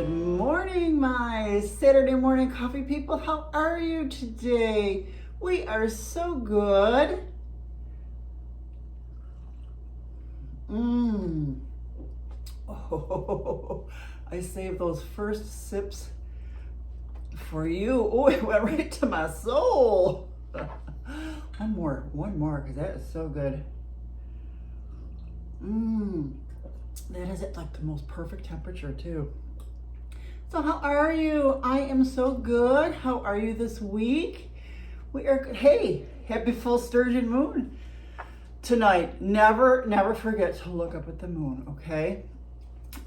Good morning, my Saturday morning coffee people. How are you today? We are so good. Oh, I saved those first sips for you. Oh, it went right to my soul. One more, because that is so good. That is at like the most perfect temperature too. So how are you? I am so good. How are you this week? We are good. Hey, happy full sturgeon moon tonight. Never forget to look up at the moon, okay?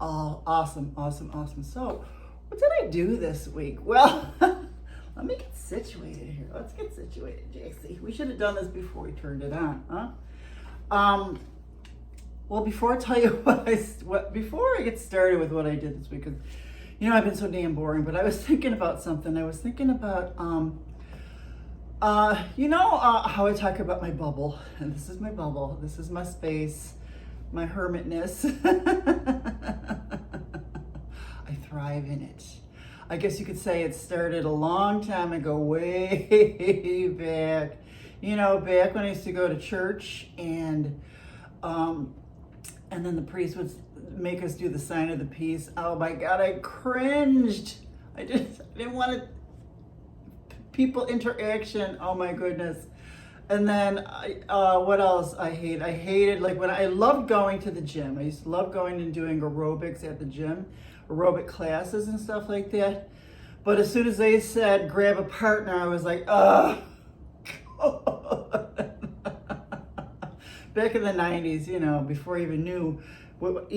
Oh, awesome. So what did I do this week? Well, let me get situated here. Let's get situated, JC. We should have done this before we turned it on, huh? Well, before I tell you before I get started with what I did this week, because I've been so damn boring, but I was thinking about something. I was thinking about, how I talk about my bubble, and this is my bubble. This is my space, my hermitness. I thrive in it. I guess you could say it started a long time ago, way back. Back when I used to go to church and then the priest would make us do the sign of the peace. Oh my God, I cringed. I didn't want it. People interaction. Oh my goodness. And then what else I hate? I hated, like, when I loved going to the gym. I used to love going and doing aerobics at the gym, aerobic classes and stuff like that. But as soon as they said grab a partner, I was like, ugh. Back in the 90s, before I even knew what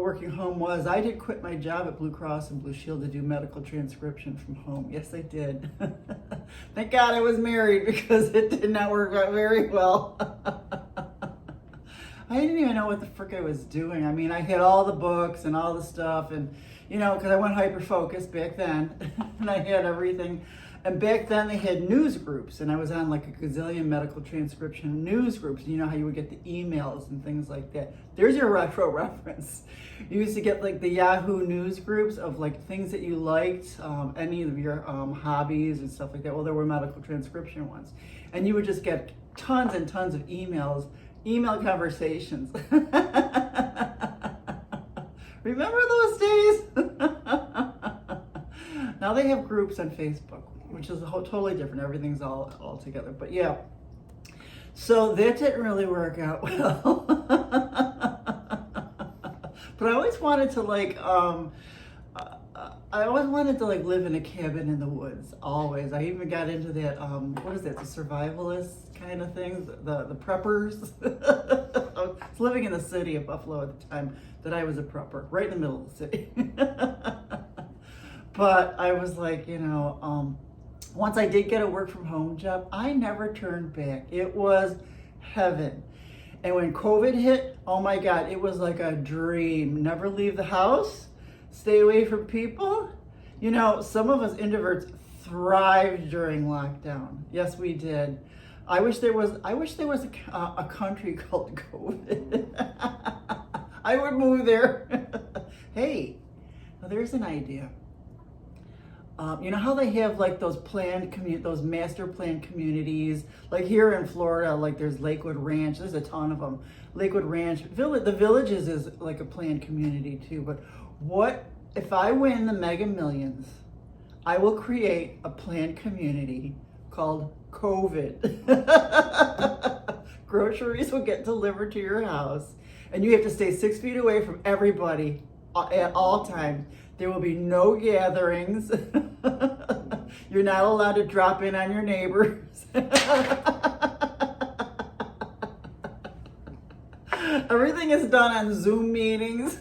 working home was, I did quit my job at Blue Cross and Blue Shield to do medical transcription from home. Yes, I did. Thank God I was married, because it did not work out very well. I didn't even know what the frick I was doing. I mean, I had all the books and all the stuff, and because I went hyper-focused back then, and I had everything. And back then they had news groups, and I was on like a gazillion medical transcription news groups. You know how you would get the emails and things like that. There's your retro reference. You used to get like the Yahoo news groups of like things that you liked, any of your hobbies and stuff like that. Well, there were medical transcription ones. And you would just get tons and tons of email conversations. Remember those days? Now they have groups on Facebook, which is totally different. Everything's all together. But yeah, so that didn't really work out well. But I always wanted to live in a cabin in the woods. Always. I even got into that. What is that? The survivalist kind of thing. The preppers. I was living in the city of Buffalo at the time that I was a prepper, right in the middle of the city. But I was like, once I did get a work from home job, I never turned back. It was heaven. And when COVID hit, oh my God, it was like a dream. Never leave the house, stay away from people. Some of us introverts thrived during lockdown. Yes, we did. I wish there was a country called COVID. I would move there. Hey, now there's an idea. You know how they have like those master planned communities, like here in Florida, like there's Lakewood Ranch, there's a ton of them. Lakewood Ranch, the Villages is like a planned community too. But what if I win the Mega Millions? I will create a planned community called COVID. Groceries will get delivered to your house, and you have to stay 6 feet away from everybody at all times. There will be no gatherings. You're not allowed to drop in on your neighbors. Everything is done on Zoom meetings.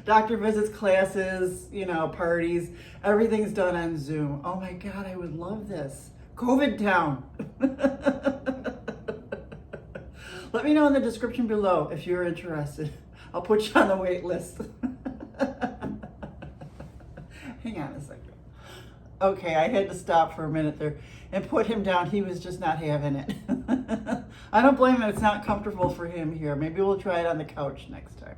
Doctor visits, classes, parties. Everything's done on Zoom. Oh my God, I would love this. COVID town. Let me know in the description below if you're interested. I'll put you on the wait list. Hang on a second. Okay, I had to stop for a minute there and put him down. He was just not having it. I don't blame him. It's not comfortable for him here. Maybe we'll try it on the couch next time.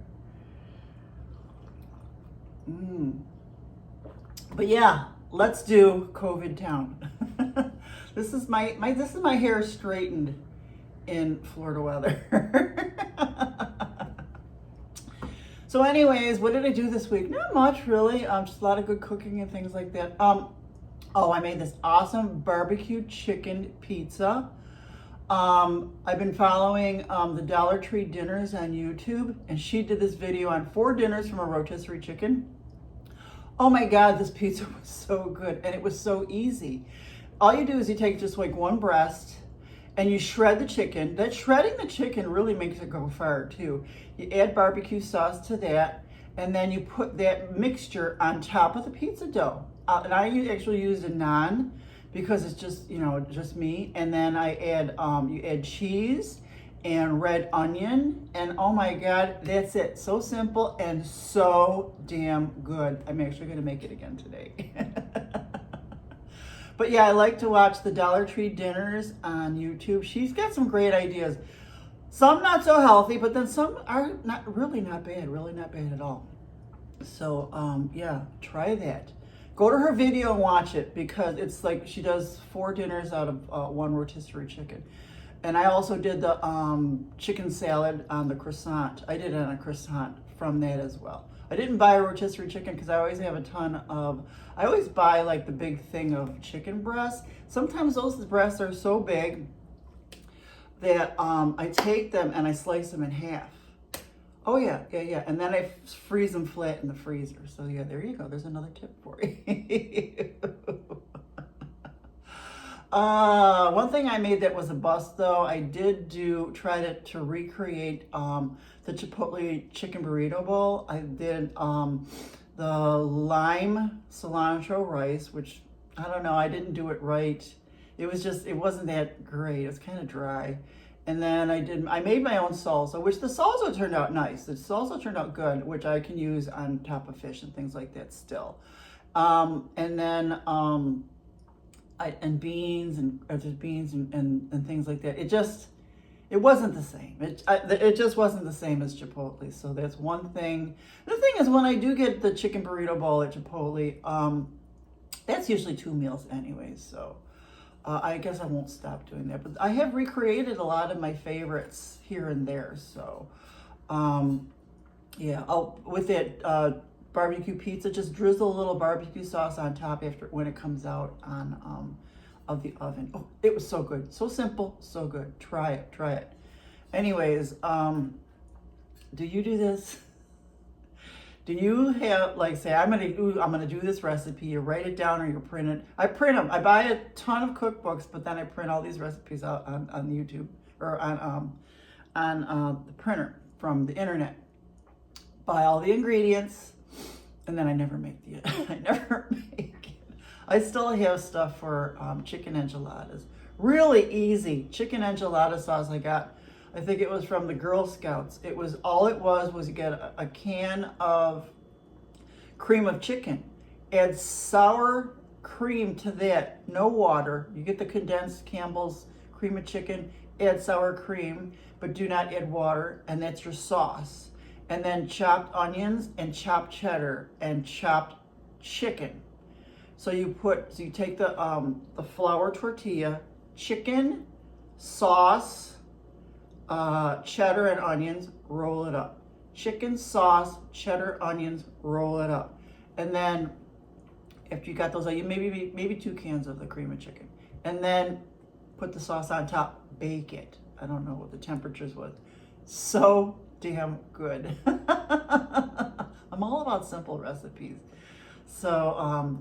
But yeah, let's do COVID town. This is my hair straightened in Florida weather. So anyways, what did I do this week? Not much really. Just a lot of good cooking and things like that. Oh, I made this awesome barbecue chicken pizza. I've been following the Dollar Tree dinners on YouTube, and she did this video on 4 dinners from a rotisserie chicken. Oh my God, this pizza was so good, and it was so easy. All you do is you take just like 1 breast, and you shred the chicken. That shredding the chicken really makes it go far too. You add barbecue sauce to that, and then you put that mixture on top of the pizza dough. And I actually used a naan because it's just, you know, just me. And then I add, you add cheese and red onion, and oh my God, that's it. So simple and so damn good. I'm actually gonna make it again today. But yeah, I like to watch the Dollar Tree dinners on YouTube. She's got some great ideas. Some not so healthy, but then some are really not bad at all. So yeah, try that. Go to her video and watch it, because it's like she does 4 dinners out of 1 rotisserie chicken. And I also did the chicken salad on the croissant. I did it on a croissant from that as well. I didn't buy a rotisserie chicken because I always have a ton of, I always buy like the big thing of chicken breasts. Sometimes those breasts are so big that I take them and I slice them in half. Oh yeah. And then I freeze them flat in the freezer. So yeah, there you go. There's another tip for you. One thing I made that was a bust though, I did try to recreate the Chipotle chicken burrito bowl. I did the lime cilantro rice, which I don't know, I didn't do it right. It wasn't that great. It was kind of dry. And then I made my own salsa, which the salsa turned out nice. The salsa turned out good, which I can use on top of fish and things like that still. And then and beans and things like that. It wasn't the same. It just wasn't the same as Chipotle. So that's one thing. The thing is, when I do get the chicken burrito bowl at Chipotle, that's usually 2 meals anyways. So I guess I won't stop doing that. But I have recreated a lot of my favorites here and there. So yeah, with that barbecue pizza, just drizzle a little barbecue sauce on top when it comes out of the oven. Oh, it was so good, so simple, so good. Try it. Anyways, do you do this? Do you have, like, say I'm gonna do this recipe? You write it down or you print it. I print them. I buy a ton of cookbooks, but then I print all these recipes out on YouTube or on the printer from the internet. Buy all the ingredients. And then I never make it. I still have stuff for chicken enchiladas. Really easy. Chicken enchilada sauce I got, I think it was from the Girl Scouts. All it was you get a can of cream of chicken. Add sour cream to that, no water. You get the condensed Campbell's cream of chicken, add sour cream, but do not add water, and that's your sauce. And then chopped onions and chopped cheddar and chopped chicken. So you take the flour tortilla, chicken, sauce, cheddar and onions, roll it up. Chicken, sauce, cheddar, onions, roll it up. And then after you got those, you maybe 2 cans of the cream of chicken. And then put the sauce on top, bake it. I don't know what the temperatures was. So damn good. I'm all about simple recipes. So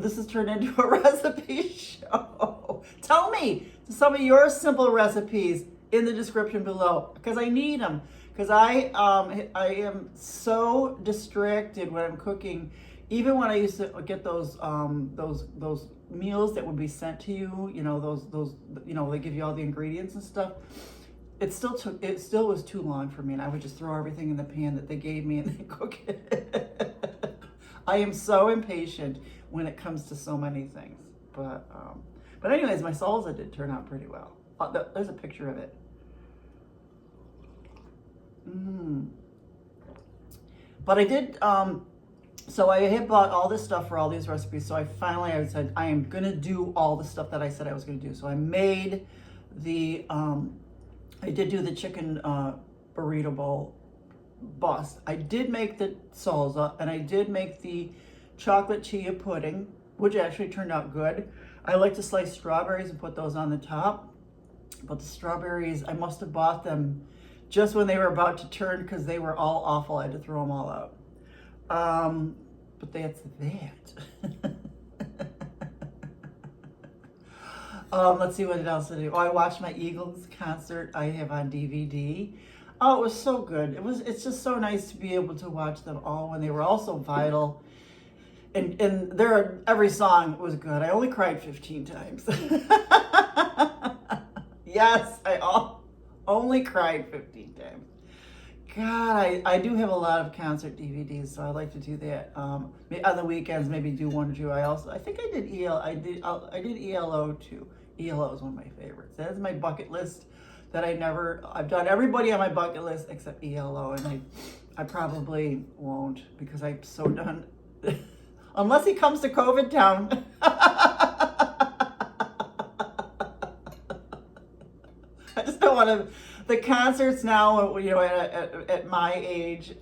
this has turned into a recipe show. Tell me some of your simple recipes in the description below, because I need them, because I am so distracted when I'm cooking. Even when I used to get those meals that would be sent to you, those they give you all the ingredients and stuff. It still was too long for me, and I would just throw everything in the pan that they gave me and then cook it. I am so impatient when it comes to so many things. But anyways, my salsa did turn out pretty well. There's a picture of it. But I did So I had bought all this stuff for all these recipes. So I said, I am going to do all the stuff that I said I was going to do. So I made the, I did do the chicken burrito bowl bust. I did make the salsa, and I did make the chocolate chia pudding, which actually turned out good. I like to slice strawberries and put those on the top. But the strawberries, I must have bought them just when they were about to turn because they were all awful. I had to throw them all out. But that's that. Let's see what else to do. Oh, I watched my Eagles concert I have on DVD. Oh, it was so good. It's just so nice to be able to watch them all when they were all so vital. And every song was good. I only cried 15 times. Yes, I only cried 15 times. God, I do have a lot of concert DVDs, so I like to do that. On the weekends, maybe do one or two. I think I did ELO too. ELO is one of my favorites. That is my bucket list that I've done everybody on my bucket list except ELO, and I probably won't because I'm so done. Unless he comes to COVID town. I just don't want to. The concerts now, you know, at my age,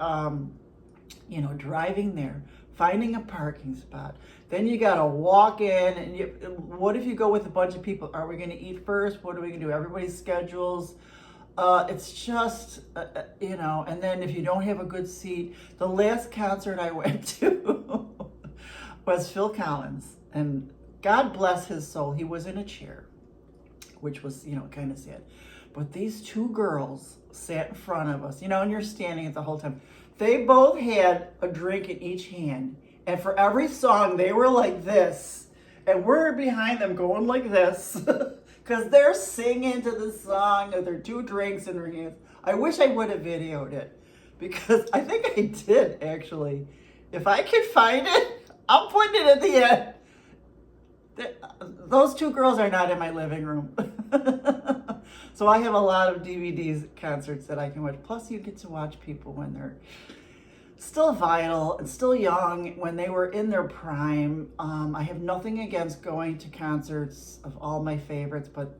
you know, driving there, finding a parking spot, then you got to walk in, and what if you go with a bunch of people? Are we going to eat first? What are we going to do? Everybody's schedules. It's just, you know, and then if you don't have a good seat, the last concert I went to was Phil Collins, and God bless his soul, he was in a chair, which was, you know, kind of sad. But these two girls sat in front of us, you know, and you're standing it the whole time. They both had a drink in each hand. And for every song, they were like this. And we're behind them going like this. Because they're singing to the song of their two drinks in their hands. I wish I would have videoed it. Because I think I did, actually. If I could find it, I'll put it at the end. Those two girls are not in my living room. So I have a lot of DVDs, concerts that I can watch. Plus you get to watch people when they're still vital and still young, when they were in their prime. I have nothing against going to concerts of all my favorites, but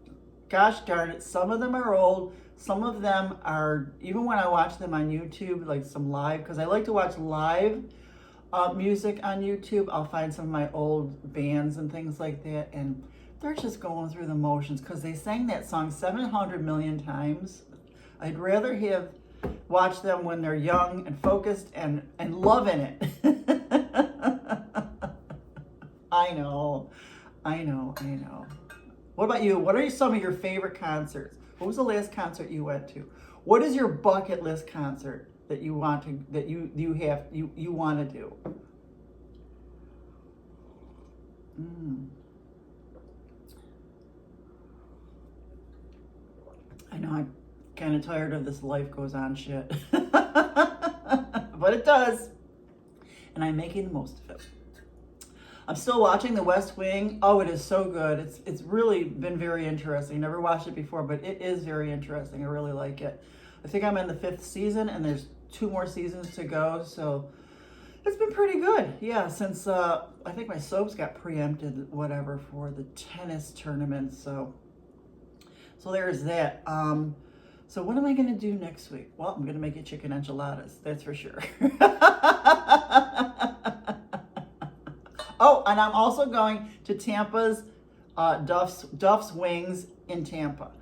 gosh darn it, some of them are old. Some of them are, even when I watch them on YouTube, like some live, because I like to watch live music on YouTube. I'll find some of my old bands and things like that, and they're just going through the motions because they sang that song 700 million times. I'd rather have watched them when they're young and focused and loving it. I know. What about you? What are some of your favorite concerts? What was the last concert you went to? What is your bucket list concert that you want to you want to do? I know I'm kind of tired of this life goes on shit. But it does. And I'm making the most of it. I'm still watching The West Wing. Oh, it is so good. It's really been very interesting. Never watched it before, but it is very interesting. I really like it. I think I'm in the 5th season, and there's 2 more seasons to go. So it's been pretty good. Yeah, since I think my soaps got preempted, whatever, for the tennis tournament. So there's that. So what am I going to do next week? Well, I'm going to make you chicken enchiladas. That's for sure. Oh, and I'm also going to Tampa's Duff's Wings in Tampa.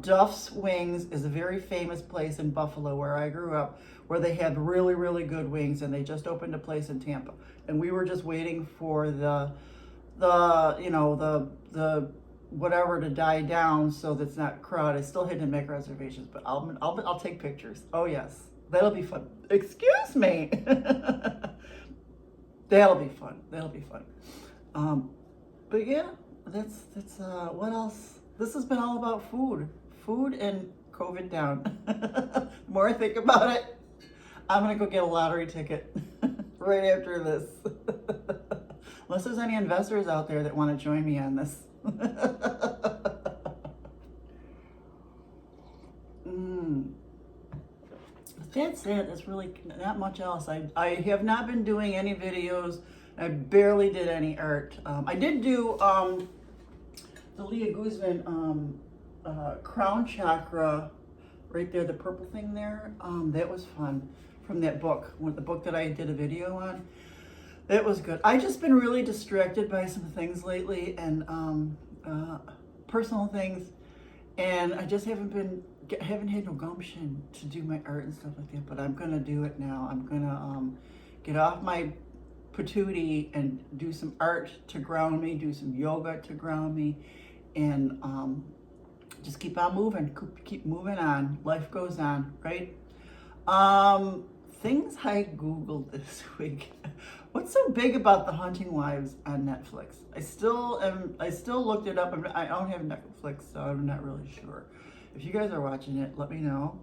Duff's Wings is a very famous place in Buffalo where I grew up, where they had really, really good wings, and they just opened a place in Tampa. And we were just waiting for the whatever to die down so that's not crowded. I still had to make reservations, but I'll take pictures. Oh yes, that'll be fun. Excuse me. That'll be fun. But yeah, that's what else? This has been all about food and COVID down. The more I think about it, I'm gonna go get a lottery ticket right after this. Unless there's any investors out there that want to join me on this. that's it. That's really not much else. I have not been doing any videos. I barely did any art. I did do the Leah Guzman crown chakra right there, the purple thing there. That was fun from that book, the book that I did a video on. That was good. I just been really distracted by some things lately and personal things, and I just haven't had no gumption to do my art and stuff like that. But I'm gonna do it now. I'm gonna get off my patootie and do some art to ground me, do some yoga to ground me, and just keep on moving, keep moving on. Life goes on, right? Things I Googled this week. What's so big about The Hunting Wives on Netflix? I still looked it up. I don't have Netflix, so I'm not really sure. If you guys are watching it, let me know.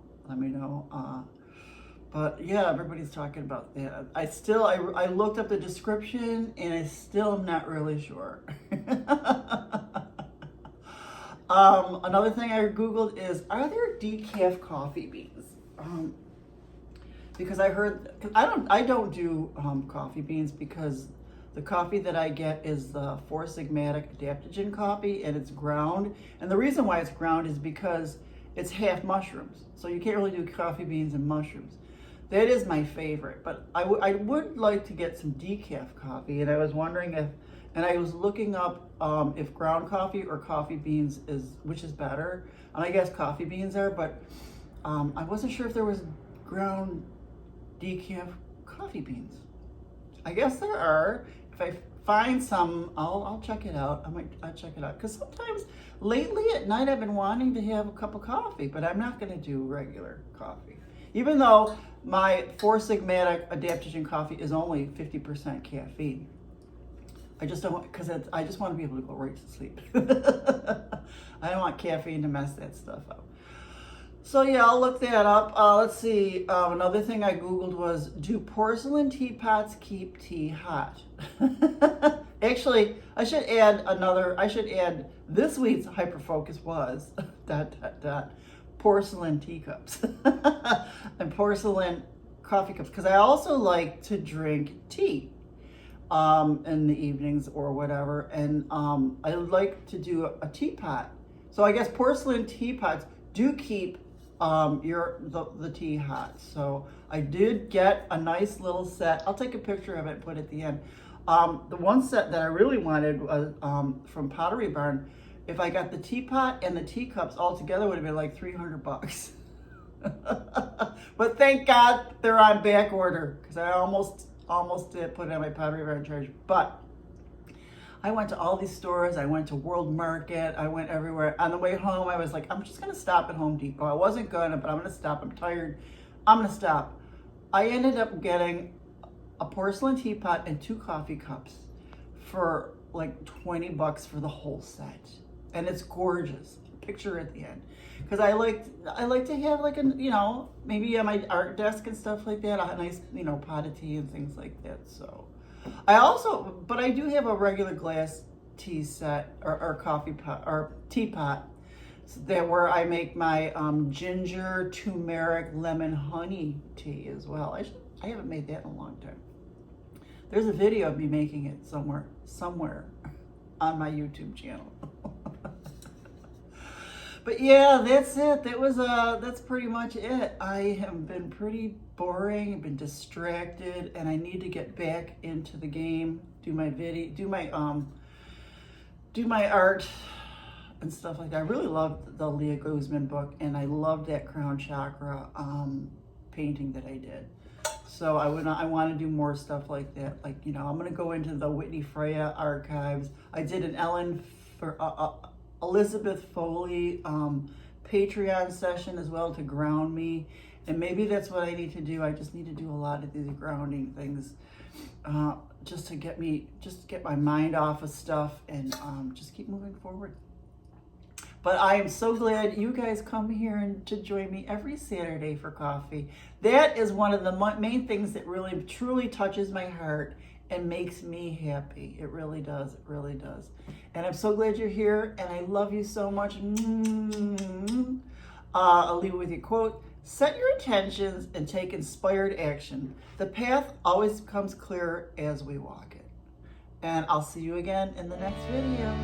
But yeah, everybody's talking about that. I looked up the description and I still am not really sure. Another thing I Googled is, are there decaf coffee beans? Because I heard, I don't do coffee beans because the coffee that I get is the Sigmatic Adaptogen coffee, and it's ground. And the reason why it's ground is because it's half mushrooms. So you can't really do coffee beans and mushrooms. That is my favorite, but I would like to get some decaf coffee, and I was wondering and I was looking up if ground coffee or coffee beans which is better. And I guess coffee beans are, but I wasn't sure if there was ground decaf coffee beans. I guess there are. If I find some, I'll check it out. I'll check it out, because sometimes lately at night I've been wanting to have a cup of coffee, but I'm not going to do regular coffee, even though my Sigmatic Adaptogen coffee is only 50% caffeine. I just don't want, because I just want to be able to go right to sleep. I don't want caffeine to mess that stuff up. So yeah, I'll look that up. Let's see. Another thing I Googled was, do porcelain teapots keep tea hot? Actually, I should add this week's hyperfocus was porcelain teacups and porcelain coffee cups, because I also like to drink tea in the evenings or whatever, and I would like to do a teapot. So I guess porcelain teapots do keep the tea hot. So I did get a nice little set. I'll take a picture of it and put it at the end. The one set that I really wanted was from Pottery Barn. If I got the teapot and the teacups all together, would have been like $300. But thank God they're on back order, because I almost did put it on my Pottery Barn charge. But I went to all these stores. I went to World Market. I went everywhere. On the way home, I was like, I'm just going to stop at Home Depot. I wasn't going to, but I'm going to stop. I'm tired. I'm going to stop. I ended up getting a porcelain teapot and 2 coffee cups for like $20 for the whole set. And it's gorgeous. Picture at the end. Because I like to have like maybe on my art desk and stuff like that, a nice, pot of tea and things like that. So but I do have a regular glass tea set or coffee pot or teapot where I make my ginger, turmeric, lemon, honey tea as well. I haven't made that in a long time. There's a video of me making it somewhere on my YouTube channel. But yeah, that's it. That's pretty much it. I have been pretty boring, I've been distracted, and I need to get back into the game, do my art and stuff like that. I really loved the Leah Guzman book, and I loved that crown chakra painting that I did. So I want to do more stuff like that. Like, I'm going to go into the Whitney Freya archives. I did an Elizabeth Foley Patreon session as well to ground me, and maybe that's what I need to do. I just need to do a lot of these grounding things just to get my mind off of stuff and just keep moving forward. But I am so glad you guys come here and to join me every Saturday for coffee. That is one of the main things that really truly touches my heart and makes me happy. It really does. It really does. And I'm so glad you're here, and I love you so much. I'll leave it with your quote. Set your intentions and take inspired action. The path always becomes clearer as we walk it. And I'll see you again in the next video.